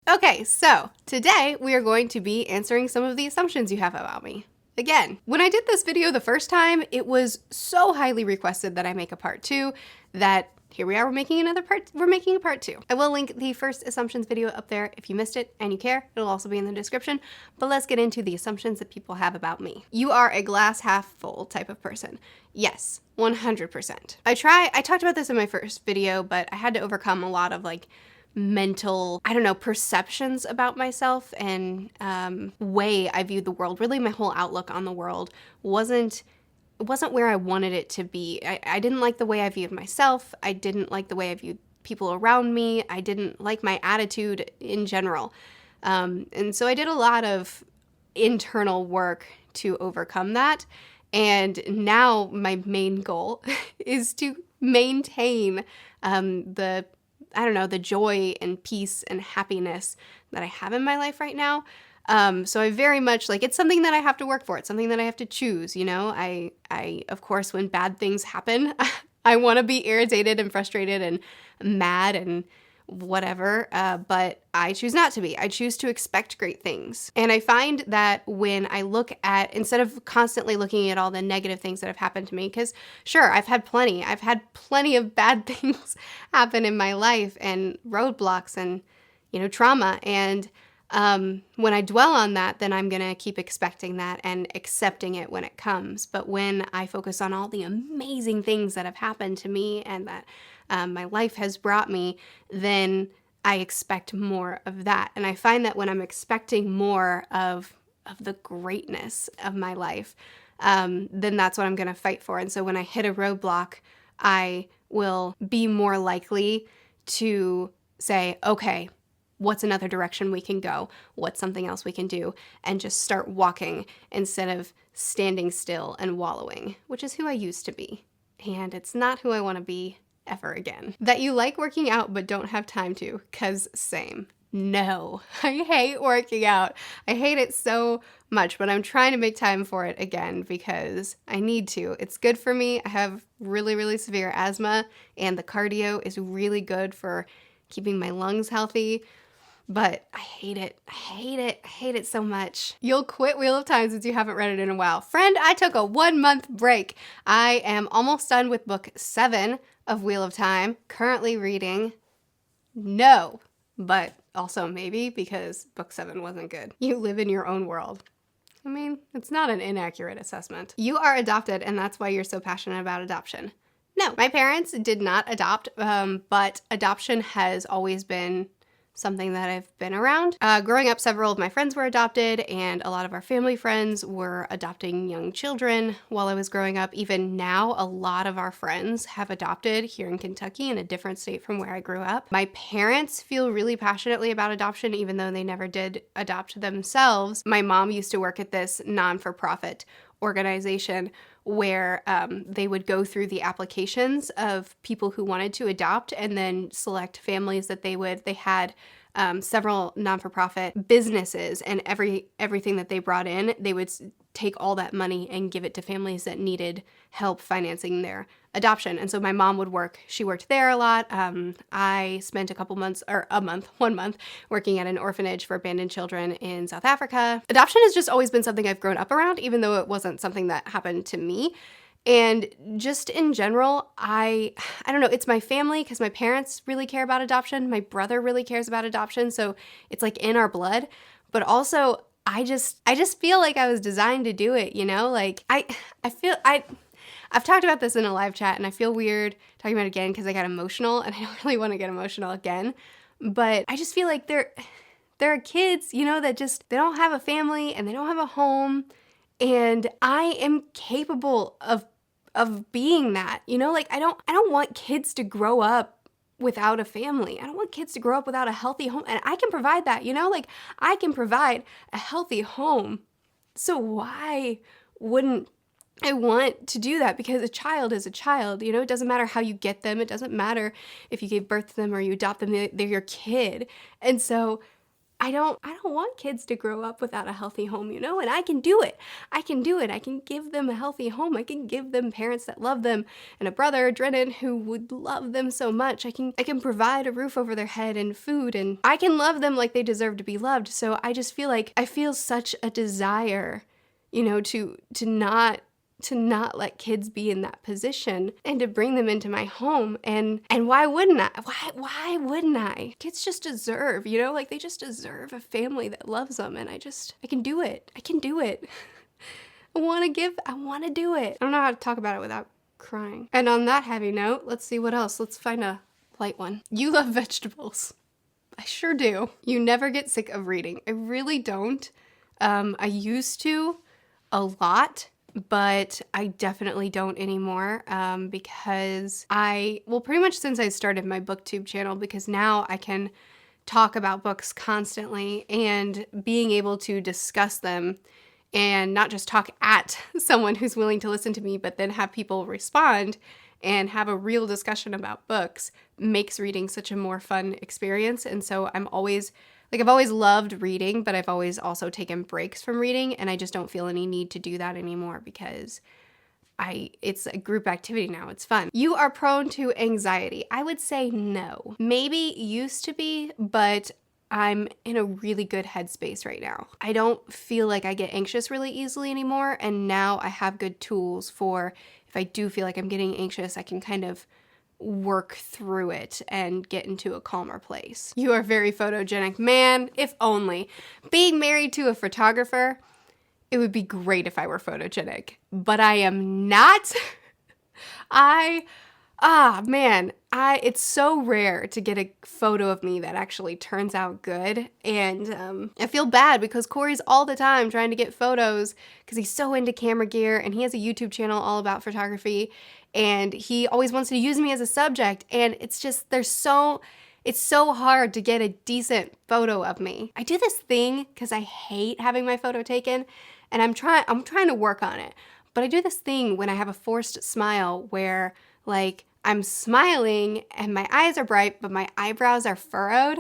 Okay, so today we are going to be answering some of the assumptions you have about me. Again, when I did this video the first time, it was so highly requested that I make a part 2 that here we are, we're making a part 2. I will link the first assumptions video up there if you missed it and you care. It'll also be in the description, but let's get into the assumptions that people have about me. You are a glass half full type of person. Yes, 100%. I talked about this in my first video, but I had to overcome a lot of mental, perceptions about myself and way I viewed the world. Really, my whole outlook on the world wasn't where I wanted it to be. I didn't like the way I viewed myself. I didn't like the way I viewed people around me. I didn't like my attitude in general. And so I did a lot of internal work to overcome that. And now my main goal is to maintain the joy and peace and happiness that I have in my life right now. So I very much, it's something that I have to work for. It's something that I have to choose, I of course, when bad things happen, I want to be irritated and frustrated and mad and whatever, but I choose not to be. I choose to expect great things. And I find that when I look at, instead of constantly looking at all the negative things that have happened to me, because sure, I've had plenty of bad things happen in my life and roadblocks and, trauma. And when I dwell on that, then I'm going to keep expecting that and accepting it when it comes. But when I focus on all the amazing things that have happened to me and that my life has brought me, then I expect more of that. And I find that when I'm expecting more of the greatness of my life, then that's what I'm going to fight for. And so when I hit a roadblock, I will be more likely to say, okay, what's another direction we can go? What's something else we can do? And just start walking instead of standing still and wallowing, which is who I used to be. And it's not who I want to be ever again. That you like working out but don't have time to, 'cause same. No, I hate working out. I hate it so much, but I'm trying to make time for it again because I need to. It's good for me. I have really, really severe asthma, and the cardio is really good for keeping my lungs healthy. But I hate it. I hate it so much. You'll quit Wheel of Time since you haven't read it in a while. Friend, I took a 1-month break. I am almost done with book 7 of Wheel of Time. Currently reading no, but also maybe because book 7 wasn't good. You live in your own world. I mean, it's not an inaccurate assessment. You are adopted and that's why you're so passionate about adoption. No, my parents did not adopt, but adoption has always been something that I've been around. Growing up, several of my friends were adopted and a lot of our family friends were adopting young children while I was growing up. Even now, a lot of our friends have adopted here in Kentucky in a different state from where I grew up. My parents feel really passionately about adoption even though they never did adopt themselves. My mom used to work at this non-for-profit organization where they would go through the applications of people who wanted to adopt and then select families that they had several non-for-profit businesses, and everything that they brought in, they would take all that money and give it to families that needed help financing their adoption. And so my mom would work. She worked there a lot. I spent 1 month working at an orphanage for abandoned children in South Africa. Adoption has just always been something I've grown up around, even though it wasn't something that happened to me. And just in general, I don't know, it's my family because my parents really care about adoption. My brother really cares about adoption. So it's in our blood. But also, I just feel like I was designed to do it, I've talked about this in a live chat and I feel weird talking about it again because I got emotional and I don't really want to get emotional again. But I just feel like there are kids, that they don't have a family and they don't have a home. And I am capable of being that, I don't want kids to grow up without a family. I don't want kids to grow up without a healthy home. And I can provide that, I can provide a healthy home. So why wouldn't I want to do that? Because a child is a child, it doesn't matter how you get them. It doesn't matter if you gave birth to them or you adopt them, they're your kid. And so I don't want kids to grow up without a healthy home, you know, and I can do it. I can do it. I can give them a healthy home. I can give them parents that love them and a brother, Drennan, who would love them so much. I can provide a roof over their head and food, and I can love them like they deserve to be loved. So I just feel like I feel such a desire, you know, to not let kids be in that position and to bring them into my home. And why wouldn't I? Why wouldn't I? Kids just deserve, you know, like they just deserve a family that loves them. And I can do it. I can do it. I want to do it. I don't know how to talk about it without crying. And on that heavy note, let's see what else. Let's find a light one. You love vegetables. I sure do. You never get sick of reading. I really don't. I used to a lot, but I definitely don't anymore because pretty much since I started my booktube channel, because now I can talk about books constantly and being able to discuss them and not just talk at someone who's willing to listen to me, but then have people respond and have a real discussion about books makes reading such a more fun experience. And so I've always loved reading, but I've always also taken breaks from reading, and I just don't feel any need to do that anymore because it's a group activity now. It's fun. You are prone to anxiety. I would say no. Maybe used to be, but I'm in a really good headspace right now. I don't feel like I get anxious really easily anymore, and now I have good tools for if I do feel like I'm getting anxious, I can kind of work through it and get into a calmer place. You are very photogenic. Man, if only. Being married to a photographer, it would be great if I were photogenic, but I am not. It's so rare to get a photo of me that actually turns out good. And I feel bad because Corey's all the time trying to get photos because he's so into camera gear, and he has a YouTube channel all about photography, and he always wants to use me as a subject. And it's just, it's so hard to get a decent photo of me. I do this thing because I hate having my photo taken, and I'm trying to work on it. But I do this thing when I have a forced smile where like I'm smiling and my eyes are bright, but my eyebrows are furrowed,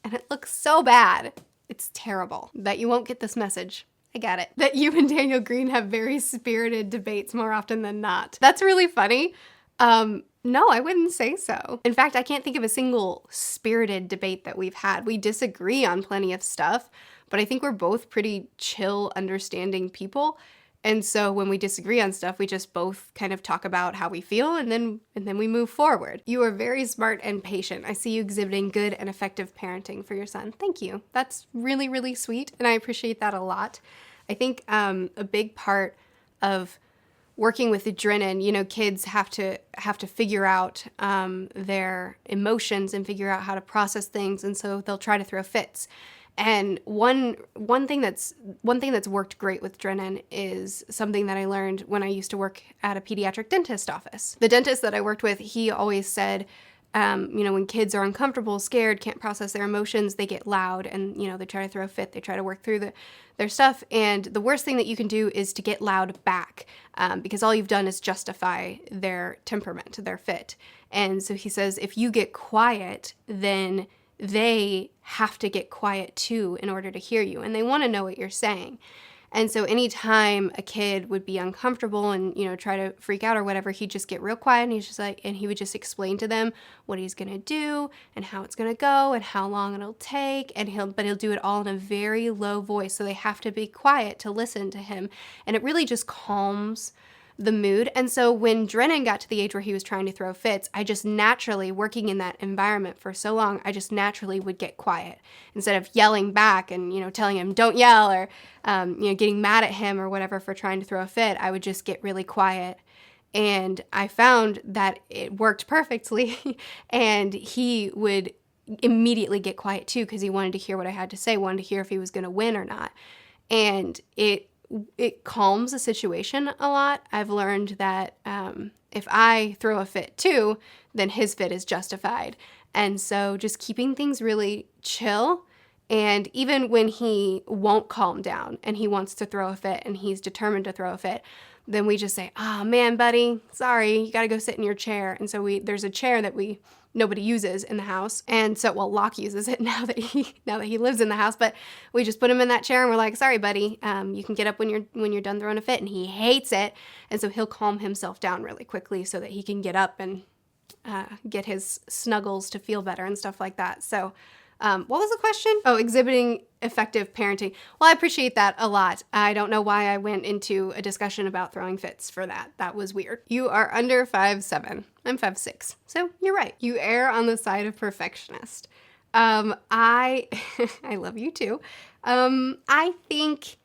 and it looks so bad. It's terrible. Bet you won't get this message. I got it. That you and Daniel Green have very spirited debates more often than not. That's really funny. No, I wouldn't say so. In fact, I can't think of a single spirited debate that we've had. We disagree on plenty of stuff, but I think we're both pretty chill, understanding people. And so when we disagree on stuff, we just both kind of talk about how we feel, and then we move forward. You are very smart and patient. I see you exhibiting good and effective parenting for your son. Thank you. That's really, really sweet, and I appreciate that a lot. I think a big part of working with adrenaline, you know, kids have to figure out their emotions and figure out how to process things, and so they'll try to throw fits. And one thing that's worked great with Drennan is something that I learned when I used to work at a pediatric dentist office. The dentist that I worked with, he always said, you know, when kids are uncomfortable, scared, can't process their emotions, they get loud and, you know, they try to throw a fit, they try to work through their stuff. And the worst thing that you can do is to get loud back because all you've done is justify their temperament, their fit. And so he says, if you get quiet, then they have to get quiet too in order to hear you, and they want to know what you're saying. And so anytime a kid would be uncomfortable and, you know, try to freak out or whatever, he'd just get real quiet, and he's just like, and he would just explain to them what he's going to do and how it's going to go and how long it'll take. And he'll do it all in a very low voice. So they have to be quiet to listen to him. And it really just calms the mood. And so when Drennan got to the age where he was trying to throw fits, I just naturally, working in that environment for so long, I just naturally would get quiet instead of yelling back and, you know, telling him don't yell or, you know, getting mad at him or whatever for trying to throw a fit. I would just get really quiet. And I found that it worked perfectly. And he would immediately get quiet too, because he wanted to hear what I had to say, wanted to hear if he was going to win or not. And it calms the situation a lot. I've learned that if I throw a fit too, then his fit is justified. And so just keeping things really chill, and even when he won't calm down and he wants to throw a fit and he's determined to throw a fit, then we just say, oh man, buddy, sorry, you gotta go sit in your chair. And so there's a chair that nobody uses in the house. And so, well, Locke uses it now that he lives in the house, but we just put him in that chair and we're like, sorry, buddy, you can get up when you're done throwing a fit. And he hates it. And so he'll calm himself down really quickly so that he can get up and get his snuggles to feel better and stuff like that. So what was the question? Oh, exhibiting effective parenting. Well, I appreciate that a lot. I don't know why I went into a discussion about throwing fits for that. That was weird. You are under 5'7". I'm 5'6". So you're right. You err on the side of perfectionist. I love you too. I think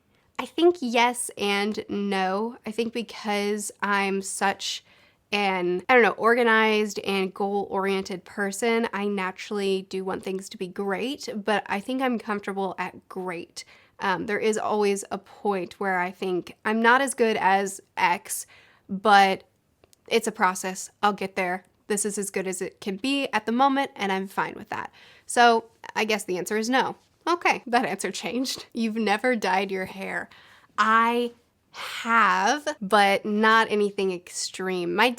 yes and no. I think because I'm such an, organized and goal-oriented person, I naturally do want things to be great, but I think I'm comfortable at great. There is always a point where I think I'm not as good as X, but it's a process. I'll get there. This is as good as it can be at the moment, and I'm fine with that. So I guess the answer is no. Okay, that answer changed. You've never dyed your hair. I have, but not anything extreme. My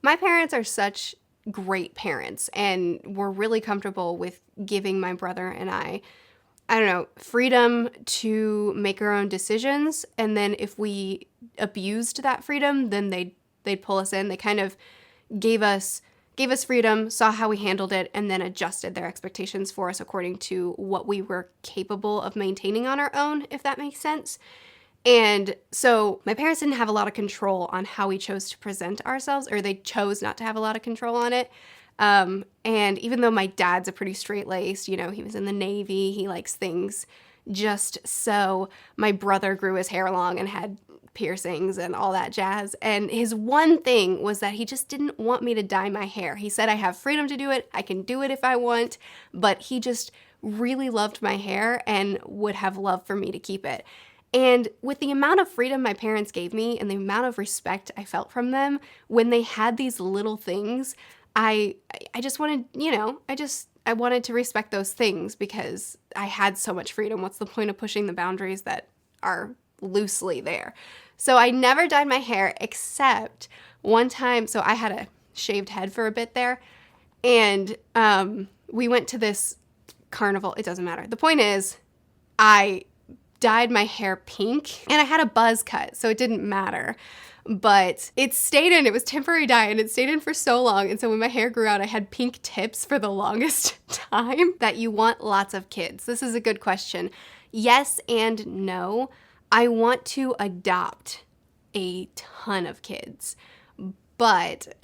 parents are such great parents, and were really comfortable with giving my brother and I freedom to make our own decisions. And then if we abused that freedom, then they'd pull us in. They kind of gave us freedom, saw how we handled it, and then adjusted their expectations for us according to what we were capable of maintaining on our own, if that makes sense. And so my parents didn't have a lot of control on how we chose to present ourselves, or they chose not to have a lot of control on it. And even though my dad's a pretty straight-laced, he was in the Navy, he likes things just so. My brother grew his hair long and had piercings and all that jazz. And his one thing was that he just didn't want me to dye my hair. He said, I have freedom to do it. I can do it if I want. But he just really loved my hair and would have loved for me to keep it. And with the amount of freedom my parents gave me and the amount of respect I felt from them, when they had these little things, I just wanted, I wanted to respect those things because I had so much freedom. What's the point of pushing the boundaries that are loosely there? So I never dyed my hair except one time. So I had a shaved head for a bit there, and we went to this carnival. It doesn't matter. The point is, I dyed my hair pink, and I had a buzz cut, so it didn't matter. But it stayed in. It was temporary dye, and it stayed in for so long. And so when my hair grew out, I had pink tips for the longest time. That you want lots of kids. This is a good question. Yes and no. I want to adopt a ton of kids, but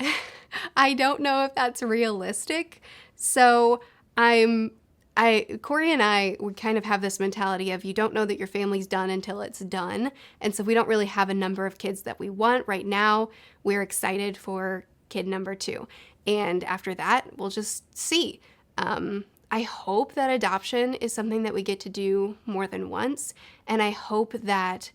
I don't know if that's realistic. So Corey and I would kind of have this mentality of you don't know that your family's done until it's done. And so we don't really have a number of kids that we want. Right now, we're excited for kid number 2. And after that, we'll just see. I hope that adoption is something that we get to do more than once. And I hope that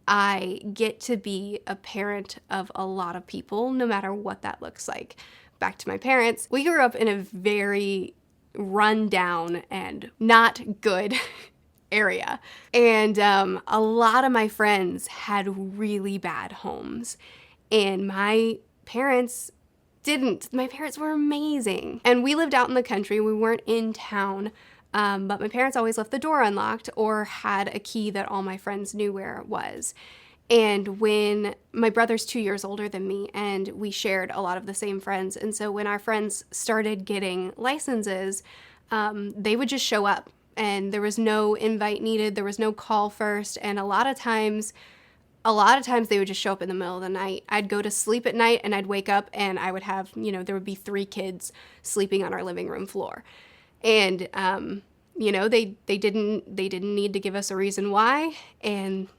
I get to be a parent of a lot of people, no matter what that looks like. Back to my parents. We grew up in a very run down and not good area. And a lot of my friends had really bad homes. And my parents didn't. My parents were amazing. And we lived out in the country. We weren't in town. But my parents always left the door unlocked or had a key that all my friends knew where it was. And when my brother's 2 years older than me, and we shared a lot of the same friends. And so when our friends started getting licenses, they would just show up, and there was no invite needed. There was no call first. And a lot of times they would just show up in the middle of the night. I'd go to sleep at night and I'd wake up and I would have, there would be 3 kids sleeping on our living room floor. And, they didn't need to give us a reason why. And,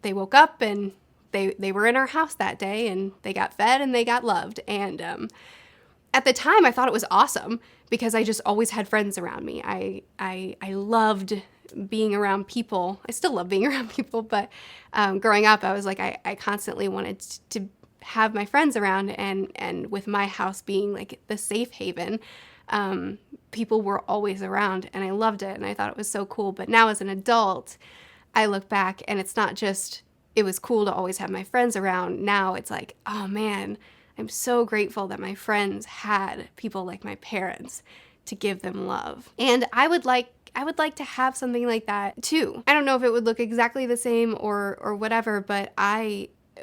they woke up and they were in our house that day, and they got fed and they got loved. And at the time, I thought it was awesome because I just always had friends around me. I loved being around people. I still love being around people, but growing up, I was like, I constantly wanted to have my friends around, and with my house being like the safe haven, people were always around, and I loved it, and I thought it was so cool. But now as an adult, I look back and it's not just it was cool to always have my friends around. Now it's like, oh man, I'm so grateful that my friends had people like my parents to give them love. And I would like to have something like that too. I don't know if it would look exactly the same or whatever, but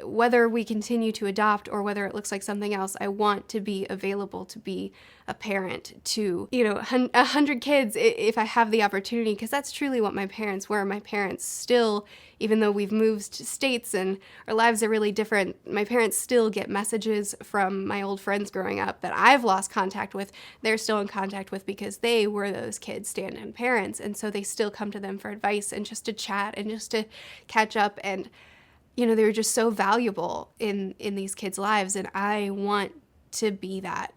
whether we continue to adopt or whether it looks like something else, I want to be available to be a parent to, 100 kids if I have the opportunity, because that's truly what my parents were. My parents still, even though we've moved states and our lives are really different, my parents still get messages from my old friends growing up that I've lost contact with. They're still in contact with because they were those kids' stand-in parents. And so they still come to them for advice and just to chat and just to catch up. And they were just so valuable in these kids' lives, and I want to be that.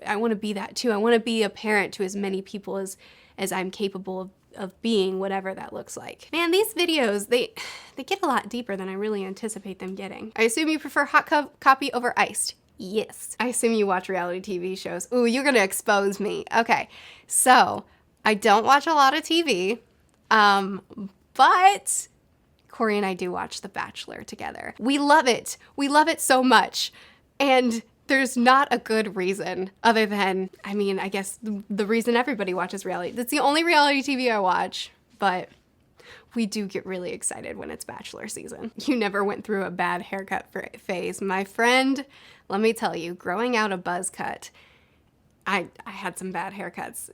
I want to be that too. I want to be a parent to as many people as I'm capable of being, whatever that looks like. Man, these videos, they get a lot deeper than I really anticipate them getting. I assume you prefer hot copy over iced. Yes. I assume you watch reality TV shows. Ooh, you're gonna expose me. Okay, so I don't watch a lot of TV, but Corey and I do watch The Bachelor together. We love it. We love it so much. And there's not a good reason other than, I guess the reason everybody watches reality. That's the only reality TV I watch, but we do get really excited when it's Bachelor season. You never went through a bad haircut phase. My friend, let me tell you, growing out a buzz cut, I had some bad haircuts.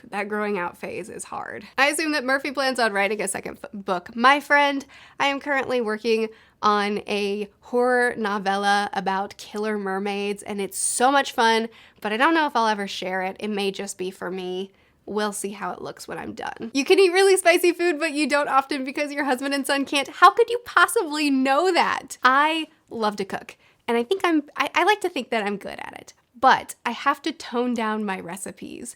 That growing out phase is hard. I assume that Murphy plans on writing a second book. My friend, I am currently working on a horror novella about killer mermaids, and it's so much fun, but I don't know if I'll ever share it. It may just be for me. We'll see how it looks when I'm done. You can eat really spicy food, but you don't often because your husband and son can't. How could you possibly know that? I love to cook, and I like to think that I'm good at it. But I have to tone down my recipes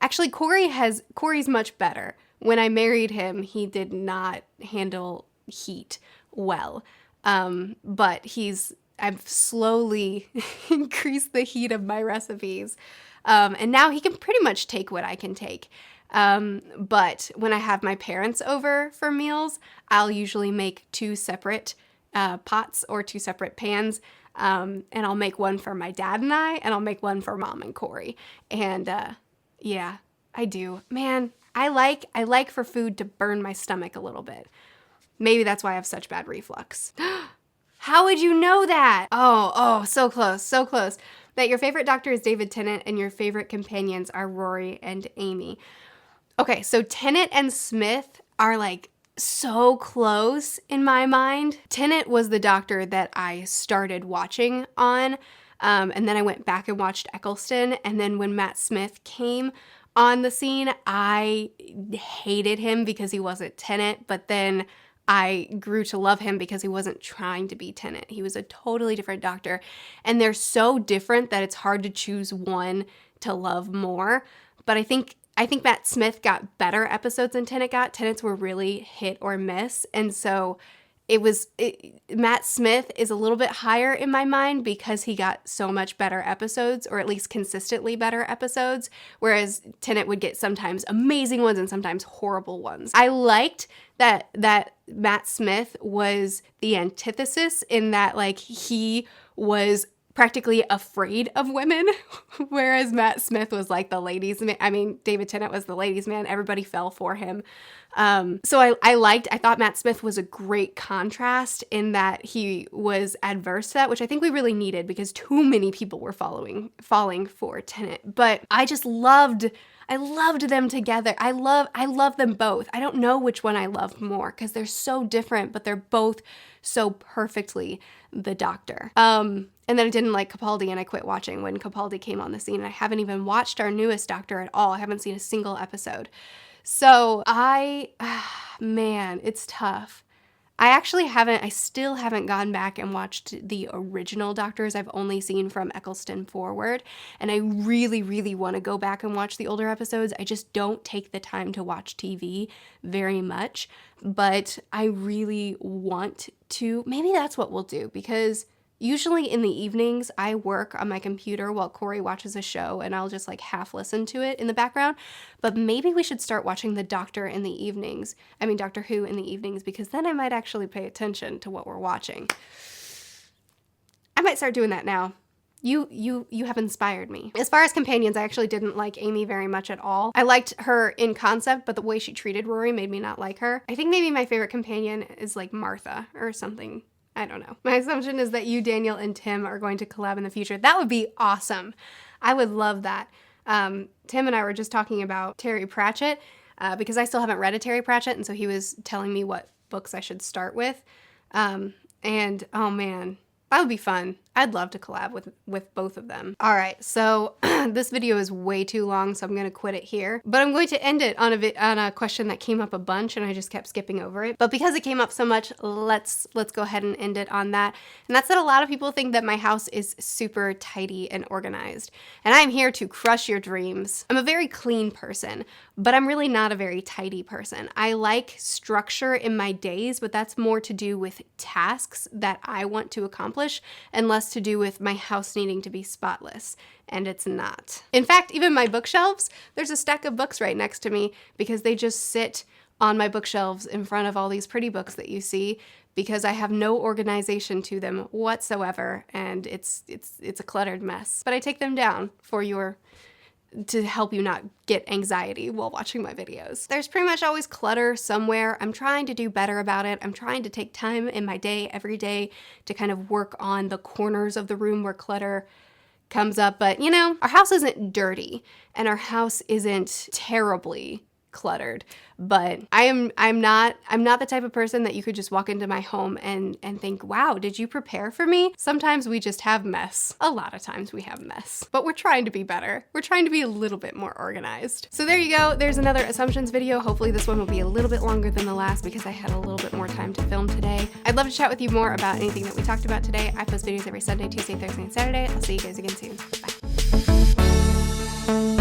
actually Corey's much better. When I married him, he did not handle heat well. But I've slowly increased the heat of my recipes. And now he can pretty much take what I can take. But when I have my parents over for meals, I'll usually make 2 separate pots or 2 separate pans. And I'll make one for my dad and I'll make one for Mom and Corey. And yeah, I do. Man, I like for food to burn my stomach a little bit. Maybe that's why I have such bad reflux. How would you know that? Oh, so close, so close. That your favorite doctor is David Tennant and your favorite companions are Rory and Amy. Okay, so Tennant and Smith are like so close in my mind. Tennant was the doctor that I started watching on, and then I went back and watched Eccleston, and then when Matt Smith came on the scene, I hated him because he wasn't Tennant, but then I grew to love him because he wasn't trying to be Tennant. He was a totally different doctor, and they're so different that it's hard to choose one to love more, but I think Matt Smith got better episodes than Tennant got. Tennant's were really hit or miss. And so Matt Smith is a little bit higher in my mind because he got so much better episodes, or at least consistently better episodes, whereas Tennant would get sometimes amazing ones and sometimes horrible ones. I liked that Matt Smith was the antithesis in that, like, he was practically afraid of women, whereas Matt Smith was like the ladies' man. David Tennant was the ladies' man. Everybody fell for him. So I thought Matt Smith was a great contrast in that he was adverse to that, which I think we really needed because too many people were falling for Tennant. But I loved them together. I love them both. I don't know which one I love more because they're so different, but they're both so perfectly the Doctor. And then I didn't like Capaldi, and I quit watching when Capaldi came on the scene. And I haven't even watched our newest Doctor at all. I haven't seen a single episode. So man, it's tough. I still haven't gone back and watched the original Doctors. I've only seen from Eccleston forward, and I really, really want to go back and watch the older episodes. I just don't take the time to watch TV very much, but I really want to. Maybe that's what we'll do, because Usually in the evenings, I work on my computer while Corey watches a show, and I'll just like half listen to it in the background. But maybe we should start watching The Doctor in the evenings. I mean, Doctor Who in the evenings, because then I might actually pay attention to what we're watching. I might start doing that now. You have inspired me. As far as companions, I actually didn't like Amy very much at all. I liked her in concept, but the way she treated Rory made me not like her. I think maybe my favorite companion is like Martha or something. I don't know. My assumption is that you, Daniel, and Tim are going to collab in the future. That would be awesome. I would love that. Tim and I were just talking about Terry Pratchett because I still haven't read a Terry Pratchett, and so he was telling me what books I should start with. And oh man, that would be fun. I'd love to collab with both of them. All right, so this video is way too long, so I'm gonna quit it here. But I'm going to end it on a question that came up a bunch, and I just kept skipping over it. But because it came up so much, let's go ahead and end it on that. And that's that a lot of people think that my house is super tidy and organized. And I'm here to crush your dreams. I'm a very clean person, but I'm really not a very tidy person. I like structure in my days, but that's more to do with tasks that I want to accomplish and less to do with my house needing to be spotless, and it's not. In fact, even my bookshelves, there's a stack of books right next to me because they just sit on my bookshelves in front of all these pretty books that you see because I have no organization to them whatsoever, and it's a cluttered mess. But I take them down to help you not get anxiety while watching my videos. There's pretty much always clutter somewhere. I'm trying to do better about it. I'm trying to take time in my day, every day, to kind of work on the corners of the room where clutter comes up. But you know, our house isn't dirty and our house isn't terribly cluttered, but I'm not the type of person that you could just walk into my home and think, wow, did you prepare for me? Sometimes we just have mess. A lot of times we have mess, but we're trying to be better. We're trying to be a little bit more organized. So there you go. There's another assumptions video. Hopefully this one will be a little bit longer than the last because I had a little bit more time to film today. I'd love to chat with you more about anything that we talked about today. I post videos every Sunday, Tuesday, Thursday, and Saturday. I'll see you guys again soon. Bye.